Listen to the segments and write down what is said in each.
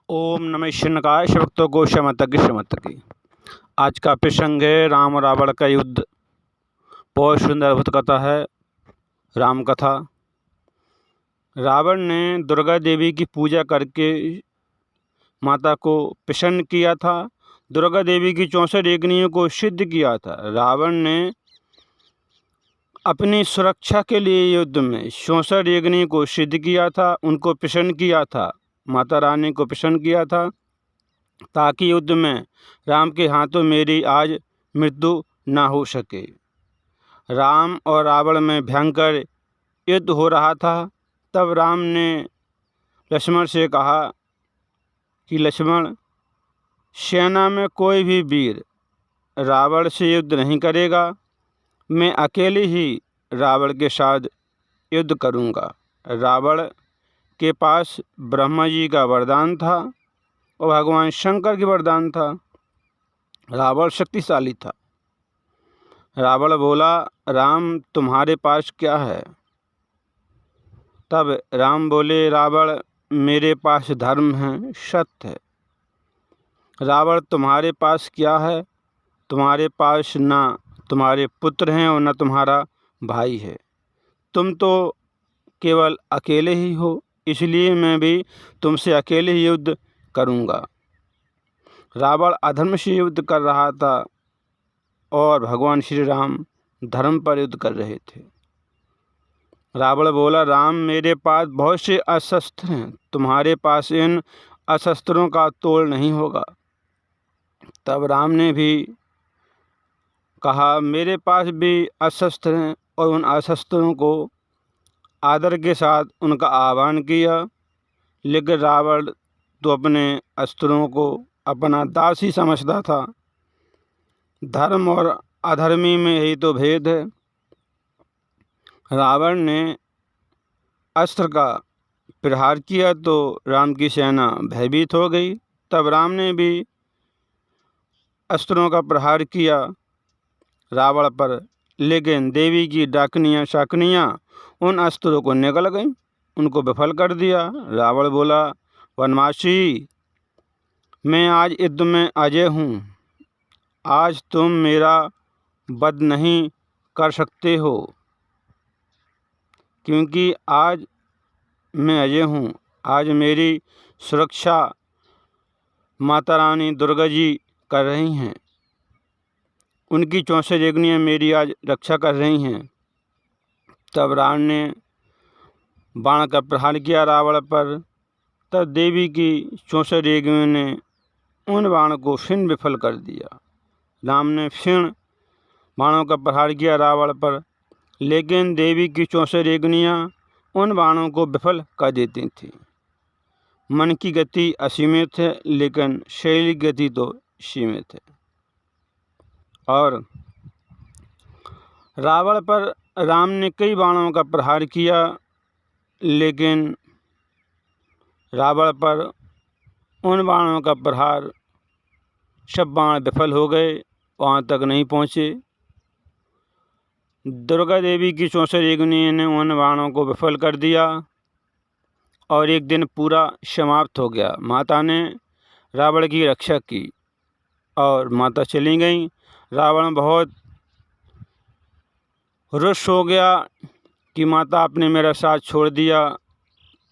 ओम नमः शिवाय। भक्तों को शमत की। आज का प्रसंग है राम और रावण का युद्ध। बहुत सुंदर अद्भुत कथा है। राम कथा। रावण ने दुर्गा देवी की पूजा करके माता को प्रसन्न किया था। दुर्गा देवी की 64 यज्ञों को सिद्ध किया था। रावण ने अपनी सुरक्षा के लिए युद्ध में 64 यज्ञों को सिद्ध किया था, उनको प्रसन्न किया था, माता रानी को प्रसन्न किया था, ताकि युद्ध में राम के हाथों मेरी आज मृत्यु ना हो सके। राम और रावण में भयंकर युद्ध हो रहा था। तब राम ने लक्ष्मण से कहा कि लक्ष्मण, सेना में कोई भी वीर रावण से युद्ध नहीं करेगा। मैं अकेले ही रावण के साथ युद्ध करूंगा। रावण के पास ब्रह्मा जी का वरदान था और भगवान शंकर की वरदान था। रावण शक्तिशाली था। रावण बोला, राम तुम्हारे पास क्या है? तब राम बोले, रावण मेरे पास धर्म है, सत्य है। रावण तुम्हारे पास क्या है? तुम्हारे पास ना तुम्हारे पुत्र हैं और न तुम्हारा भाई है। तुम तो केवल अकेले ही हो, इसलिए मैं भी तुमसे अकेले ही युद्ध करूंगा। रावण अधर्म से युद्ध कर रहा था और भगवान श्री राम धर्म पर युद्ध कर रहे थे। रावण बोला, राम मेरे पास बहुत से अस्त्र हैं, तुम्हारे पास इन अस्त्रों का तोड़ नहीं होगा। तब राम ने भी कहा, मेरे पास भी अस्त्र हैं, और उन अस्त्रों को आदर के साथ उनका आह्वान किया। लेकिन रावण तो अपने अस्त्रों को अपना दास ही समझता था। धर्म और अधर्मी में यही तो भेद है। रावण ने अस्त्र का प्रहार किया तो राम की सेना भयभीत हो गई। तब राम ने भी अस्त्रों का प्रहार किया रावण पर, लेकिन देवी की डाकनियाँ शाकनियाँ उन अस्त्रों को निगल गईं, उनको विफल कर दिया। रावण बोला, वनवासी, मैं आज युद्ध में अजय हूँ। आज तुम मेरा वध नहीं कर सकते हो, क्योंकि आज मैं अजय हूँ। आज मेरी सुरक्षा माता रानी दुर्गा जी कर रही हैं। उनकी 64 यज्ञियाँ मेरी आज रक्षा कर रही हैं। तब रावण ने बाण का प्रहार किया रावण पर। तब देवी की 64 यज्ञियों ने उन बाण को फिर विफल कर दिया। राम ने फिर बाणों का प्रहार किया रावण पर, लेकिन देवी की 64 यज्ञियाँ उन बाणों को विफल कर देती थी। मन की गति असीमित है, लेकिन शैल की गति तो सीमित है। और रावण पर राम ने कई बाणों का प्रहार किया, लेकिन रावण पर उन बाणों का प्रहार सब बाण विफल हो गए, वहाँ तक नहीं पहुँचे। दुर्गा देवी की 64 यज्ञियों ने उन बाणों को विफल कर दिया और एक दिन पूरा समाप्त हो गया। माता ने रावण की रक्षा की और माता चली गई। रावण बहुत रुष्ट हो गया कि माता आपने मेरा साथ छोड़ दिया।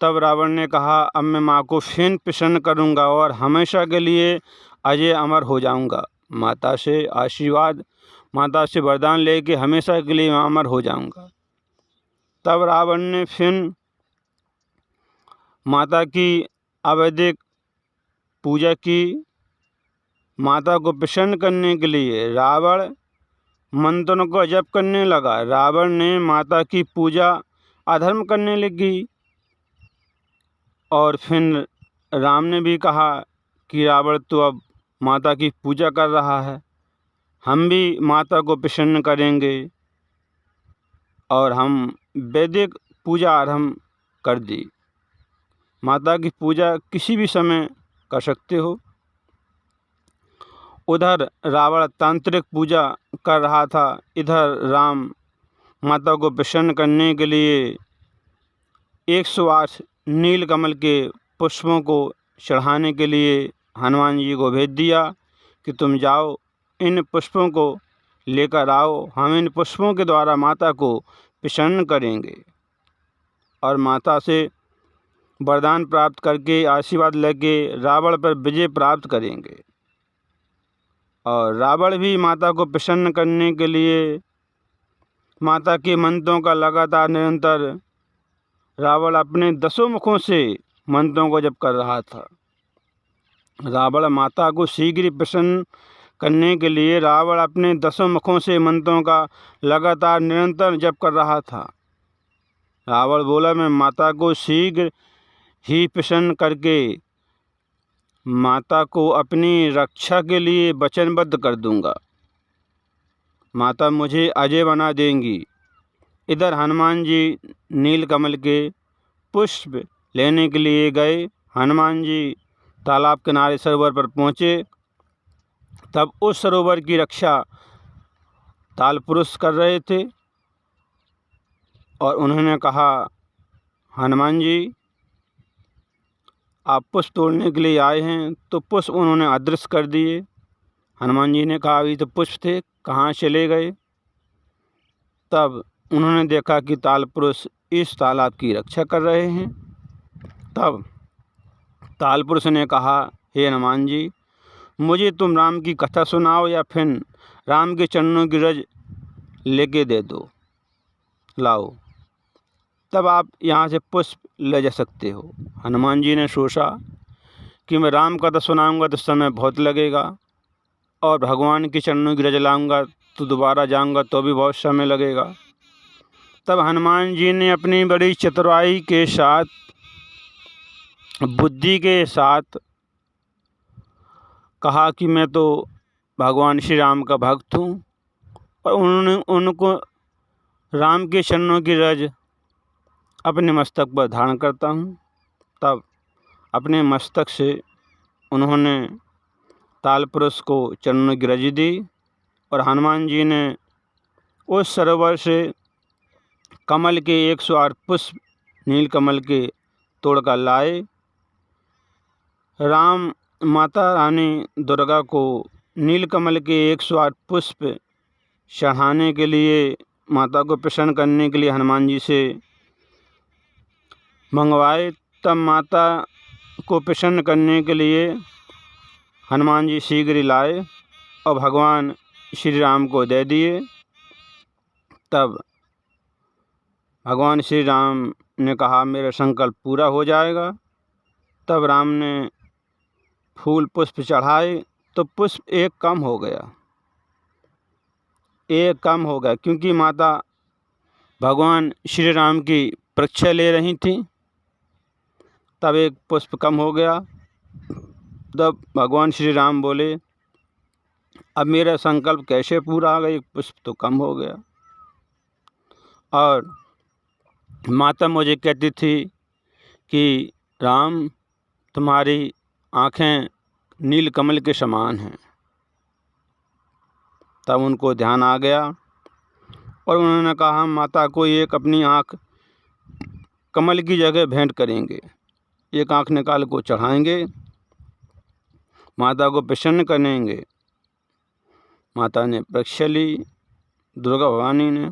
तब रावण ने कहा, अब मैं माँ को फिर प्रसन्न करूँगा और हमेशा के लिए अजय अमर हो जाऊँगा। माता से आशीर्वाद, माता से वरदान लेके हमेशा के लिए अमर हो जाऊँगा। तब रावण ने फिर माता की अवैधिक पूजा की। माता को प्रसन्न करने के लिए रावण मंत्रों को जप करने लगा। रावण ने माता की पूजा अधर्म करने लगी। और फिर राम ने भी कहा कि रावण तो अब माता की पूजा कर रहा है, हम भी माता को प्रसन्न करेंगे और हम वैदिक पूजा आरंभ कर दी। माता की पूजा किसी भी समय कर सकते हो। उधर रावण तांत्रिक पूजा कर रहा था, इधर राम माता को प्रसन्न करने के लिए 108 नीलकमल के पुष्पों को चढ़ाने के लिए हनुमान जी को भेज दिया कि तुम जाओ इन पुष्पों को लेकर आओ, हम इन पुष्पों के द्वारा माता को प्रसन्न करेंगे और माता से वरदान प्राप्त करके आशीर्वाद लेके रावण पर विजय प्राप्त करेंगे। और रावण भी माता को प्रसन्न करने के लिए माता के मंत्रों का लगातार निरंतर रावण अपने 10 मुखों से मंत्रों को जप कर रहा था। रावण माता को शीघ्र प्रसन्न करने के लिए रावण अपने 10 मुखों से मंत्रों का लगातार निरंतर जप कर रहा था। रावण बोला, मैं माता को शीघ्र ही प्रसन्न करके माता को अपनी रक्षा के लिए वचनबद्ध कर दूंगा, माता मुझे अजय बना देंगी। इधर हनुमान जी नीलकमल के पुष्प लेने के लिए गए। हनुमान जी तालाब किनारे सरोवर पर पहुँचे। तब उस सरोवर की रक्षा तालपुरुष कर रहे थे और उन्होंने कहा, हनुमान जी आप पुष्प तोड़ने के लिए आए हैं, तो पुष्प उन्होंने अदृश्य कर दिए। हनुमान जी ने कहा, अभी तो पुष्प थे, कहाँ चले गए। तब उन्होंने देखा कि तालपुरुष इस तालाब की रक्षा कर रहे हैं। तब तालपुरुष ने कहा, हे हनुमान जी, मुझे तुम राम की कथा सुनाओ या फिर राम के चरणों की रज लेके दे दो, लाओ, तब आप यहाँ से पुष्प ले जा सकते हो। हनुमान जी ने सोचा कि मैं राम कथा सुनाऊंगा तो समय बहुत लगेगा और भगवान के चरणों की रज लाऊंगा तो दोबारा जाऊंगा तो भी बहुत समय लगेगा। तब हनुमान जी ने अपनी बड़ी चतुराई के साथ, बुद्धि के साथ कहा कि मैं तो भगवान श्री राम का भक्त हूँ और उन्होंने उनको राम के चरणों की रज अपने मस्तक पर धारण करता हूँ। तब अपने मस्तक से उन्होंने तालपुरुष को चरणों की रज दी और हनुमान जी ने उस सरोवर से कमल के 108 पुष्प नीलकमल के तोड़कर लाए। राम माता रानी दुर्गा को नीलकमल के 108 पुष्प चढ़ाने के लिए, माता को प्रसन्न करने के लिए हनुमान जी से मंगवाए। तब माता को प्रसन्न करने के लिए हनुमान जी शीघ्र लाए और भगवान श्री राम को दे दिए। तब भगवान श्री राम ने कहा, मेरा संकल्प पूरा हो जाएगा। तब राम ने फूल पुष्प चढ़ाए तो पुष्प एक कम हो गया, क्योंकि माता भगवान श्री राम की परीक्षा ले रही थी। तब एक पुष्प कम हो गया। तब भगवान श्री राम बोले, अब मेरा संकल्प कैसे पूरा होगा, एक पुष्प तो कम हो गया। और माता मुझे कहती थी कि राम तुम्हारी आँखें नीलकमल के समान हैं। तब उनको ध्यान आ गया और उन्होंने कहा, हम माता को एक अपनी आँख कमल की जगह भेंट करेंगे, एक आँख निकाल को चढ़ाएंगे, माता को प्रसन्न करेंगे। माता ने परीक्षा ली, दुर्गा भवानी ने,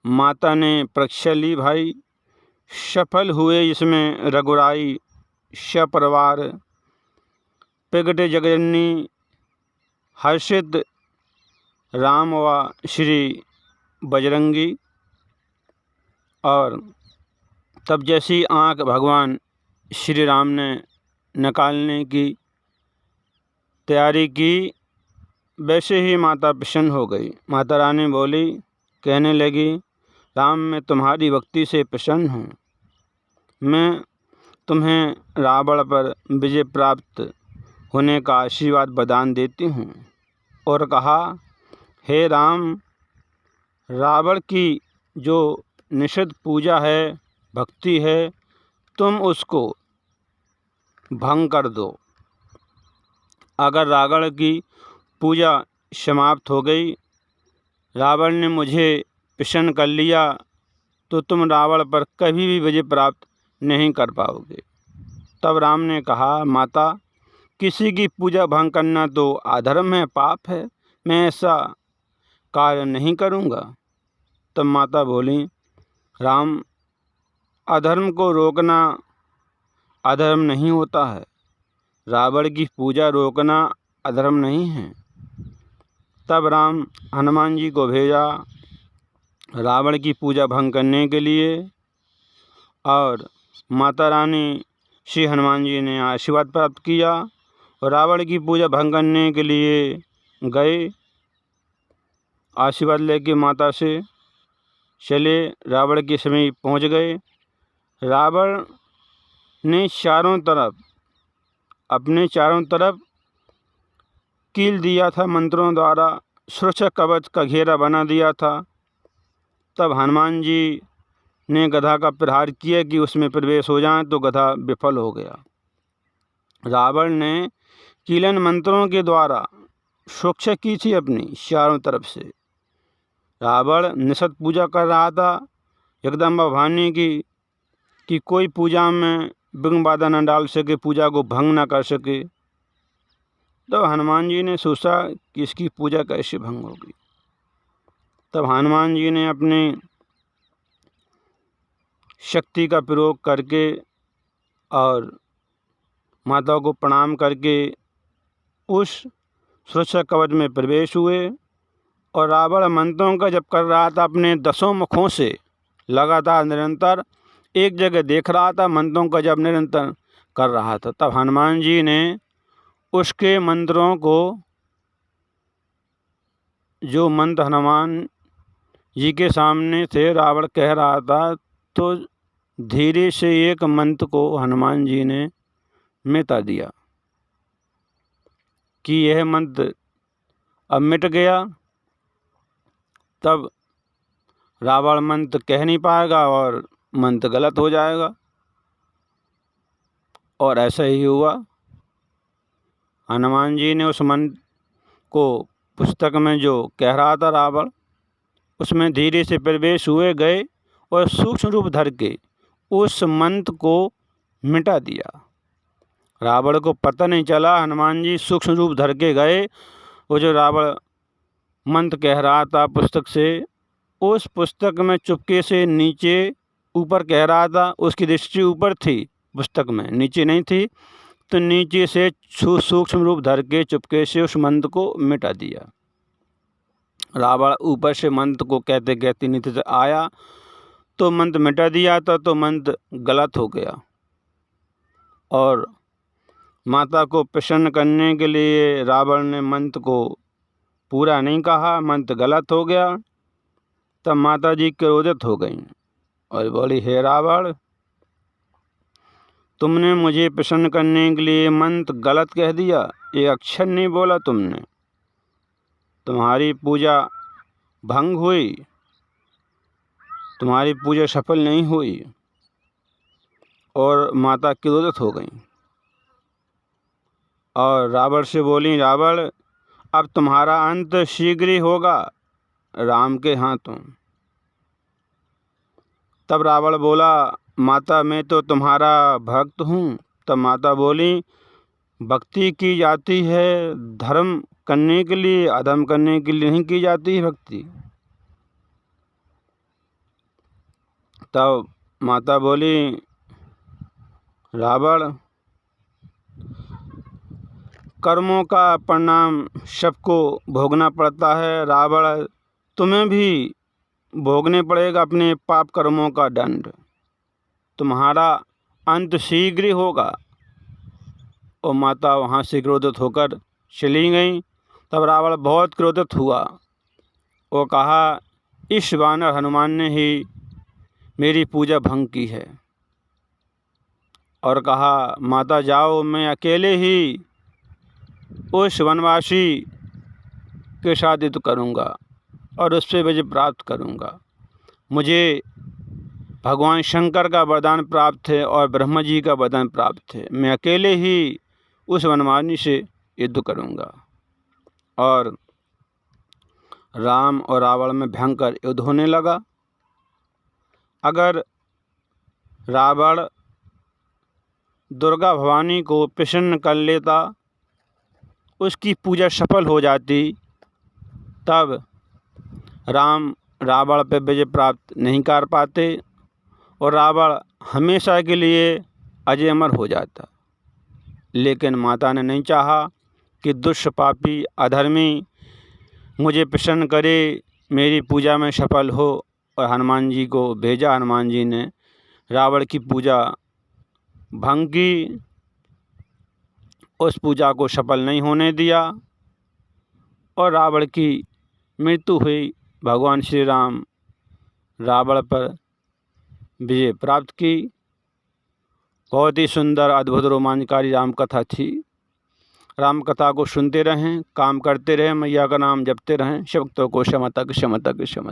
माता ने परीक्षा ली भाई, सफल हुए। इसमें रघुराई सपरिवार प्रगटे जगजननी हर्षित राम व श्री बजरंगी। और तब जैसी आँख भगवान श्री राम ने निकालने की तैयारी की, वैसे ही माता प्रसन्न हो गई। माता रानी बोली, कहने लगी, राम मैं तुम्हारी भक्ति से प्रसन्न हूँ, मैं तुम्हें रावण पर विजय प्राप्त होने का आशीर्वाद प्रदान देती हूँ। और कहा, हे राम, रावण की जो निषिद्ध पूजा है, भक्ति है, तुम उसको भंग कर दो। अगर रावण की पूजा समाप्त हो गई, रावण ने मुझे प्रसन्न कर लिया, तो तुम रावण पर कभी भी विजय प्राप्त नहीं कर पाओगे। तब राम ने कहा, माता, किसी की पूजा भंग करना तो अधर्म है, पाप है, मैं ऐसा कार्य नहीं करूँगा। तब माता बोली, राम, अधर्म को रोकना अधर्म नहीं होता है, रावण की पूजा रोकना अधर्म नहीं है। तब राम हनुमान जी को भेजा रावण की पूजा भंग करने के लिए, और माता रानी श्री हनुमान जी ने आशीर्वाद प्राप्त किया और रावण की पूजा भंग करने के लिए गए। आशीर्वाद लेके माता से चले, रावण के समीप पहुंच गए। रावण ने अपने चारों तरफ कील दिया था, मंत्रों द्वारा सुरक्षा कवच का घेरा बना दिया था। तब हनुमान जी ने गधा का प्रहार किया कि उसमें प्रवेश हो जाए, तो गधा विफल हो गया। रावण ने कीलन मंत्रों के द्वारा सुरक्षा की थी अपनी चारों तरफ से। रावण निषद पूजा कर रहा था जगदम्बा भवानी की, कि कोई पूजा में विघ्न बाधा न डाल सके, पूजा को भंग न कर सके। तो हनुमान जी ने सोचा कि इसकी पूजा कैसे भंग होगी। तब हनुमान जी ने अपनी शक्ति का प्रयोग करके और माता को प्रणाम करके उस सुरक्षा कवच में प्रवेश हुए, और रावण मंत्रों का जप कर रहा था अपने 10 मुखों से, लगातार निरंतर एक जगह देख रहा था, मंत्रों का जप निरंतर कर रहा था। तब हनुमान जी ने उसके मंत्रों को, जो मंत्र हनुमान जी के सामने थे रावण कह रहा था, तो धीरे से एक मंत्र को हनुमान जी ने मिटा दिया कि यह मंत्र अब मिट गया। तब रावण मंत्र कह नहीं पाएगा और मंत्र गलत हो जाएगा, और ऐसा ही हुआ। हनुमान जी ने उस मंत्र को पुस्तक में जो कह रहा था रावण, उसमें धीरे से प्रवेश हुए गए और सूक्ष्म रूप धर के उस मंत्र को मिटा दिया। रावण को पता नहीं चला, हनुमान जी सूक्ष्म रूप धर के गए, वो जो रावण मंत्र कह रहा था पुस्तक से, उस पुस्तक में चुपके से नीचे ऊपर कह रहा था, उसकी दृष्टि ऊपर थी पुस्तक में, नीचे नहीं थी, तो नीचे से सूक्ष्म रूप धर के चुपके से उस मंत्र को मिटा दिया। रावण ऊपर से मंत्र को कहते कहते नीचे से आया, तो मंत्र मिटा दिया था, तो मंत्र गलत हो गया। और माता को प्रसन्न करने के लिए रावण ने मंत्र को पूरा नहीं कहा, मंत्र गलत हो गया। तब माता जी क्रोधित हो गईं और बोली, हे रावण, तुमने मुझे प्रसन्न करने के लिए मंत्र गलत कह दिया, एक अक्षर नहीं बोला तुमने, तुम्हारी पूजा भंग हुई, तुम्हारी पूजा सफल नहीं हुई। और माता क्रोधित हो गई और रावण से बोली, रावण, अब तुम्हारा अंत शीघ्र ही होगा राम के हाथों। तब रावण बोला, माता, मैं तो तुम्हारा भक्त हूँ। तब माता बोली, भक्ति की जाती है धर्म करने के लिए, अधर्म करने के लिए नहीं की जाती है भक्ति। तब माता बोली, रावण, कर्मों का परिणाम सबको भोगना पड़ता है। रावण, तुम्हें भी भोगने पड़ेगा अपने पाप कर्मों का दंड, तुम्हारा अंत शीघ्र होगा। और माता वहाँ से क्रोधित होकर चली गई। तब रावण बहुत क्रोधित हुआ, वो कहा, इस वानर हनुमान ने ही मेरी पूजा भंग की है। और कहा, माता जाओ, मैं अकेले ही उस वनवासी के साथ युद्ध करूँगा और उससे विजय प्राप्त करूँगा। मुझे भगवान शंकर का वरदान प्राप्त है और ब्रह्मा जी का वरदान प्राप्त है, मैं अकेले ही उस वनवासी से युद्ध करूँगा। और राम और रावण में भयंकर युद्ध होने लगा। अगर रावण दुर्गा भवानी को प्रसन्न कर लेता, उसकी पूजा सफल हो जाती, तब राम रावण पर विजय प्राप्त नहीं कर पाते और रावण हमेशा के लिए अजय अमर हो जाता। लेकिन माता ने नहीं चाहा कि दुष्ट पापी अधर्मी मुझे प्रसन्न करे, मेरी पूजा में सफल हो, और हनुमान जी को भेजा। हनुमान जी ने रावण की पूजा भंग की, उस पूजा को सफल नहीं होने दिया और रावण की मृत्यु हुई। भगवान श्री राम रावण पर विजय प्राप्त की। बहुत ही सुंदर, अद्भुत, रोमांचकारी राम कथा थी। राम कथा को सुनते रहें, काम करते रहें, मैया का नाम जपते रहें। शिव भक्तों को क्षमा तक क्षमा तक क्षमा।